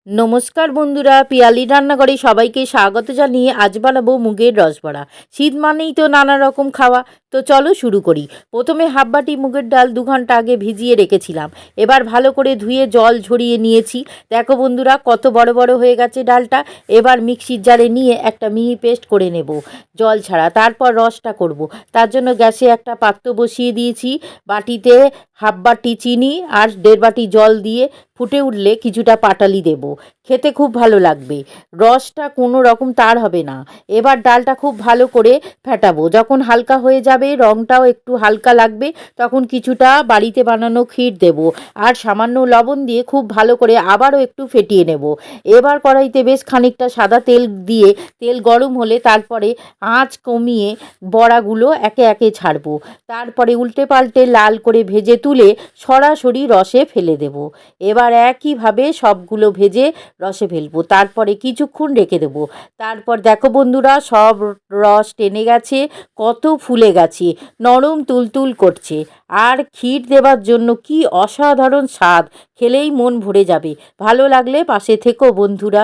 নমস্কার বন্ধুরা, পিয়ালি রান্নাঘরে সবাইকে স্বাগত জানিয়ে আজ বানাবো মুগের রসবড়া। শীত মানেই তো নানা রকম খাওয়া, তো চলো শুরু করি। প্রথমে হাফ বাটি মুগের ডাল 2 ঘন্টা আগে ভিজিয়ে রেখেছিলাম। এবার ভালো করে ধুয়ে জল ঝরিয়ে নিয়েছি। দেখো বন্ধুরা কত বড় বড় হয়ে গেছে ডালটা। এবার মিক্সির জারে নিয়ে একটা মিহি পেস্ট করে নেব জল ছাড়া। তারপর রসটা করব। তার জন্য গ্যাসে একটা পাত্র বসিয়ে দিয়েছি। বাটিতে হাফ বাটি চিনি আর 1.5 বাটি জল দিয়ে ফুটে উঠলে কিছুটা পাটালি দেব। খেতে খুব ভালো লাগবে। রসটা কোনো রকম তার হবে না। এবার ডালটা খুব ভালো করে ফেটাবো। যখন হালকা হয়ে যাবে, রঙটাও একটু হালকা লাগবে, তখন কিছুটা বাড়িতে বানানো ক্ষীর দেব আর সামান্য লবণ দিয়ে খুব ভালো করে আবারও একটু ফেটিয়ে নেব। এবার কড়াইতে বেশ খানিকটা সাদা তেল দিয়ে তেল গরম হলে তারপরে আঁচ কমিয়ে বড়াগুলো একে একে ছাড়বো। তারপরে উল্টে পাল্টে লাল করে ভেজে তুলে সরাসরি রসে ফেলে দেব। এবার একইভাবে সবগুলো ভেজে রসে ফেলবো। তারপরে কিছুক্ষণ রেখে দেবো। তারপর দেখো বন্ধুরা, সব রস টেনে গেছে, কত ফুলে গেছে, নরম তুলতুল করছে। আর ক্ষীর দেবার জন্য কি অসাধারণ স্বাদ, খেলেই মন ভরে যাবে। ভালো লাগলে পাশে থেকো বন্ধুরা।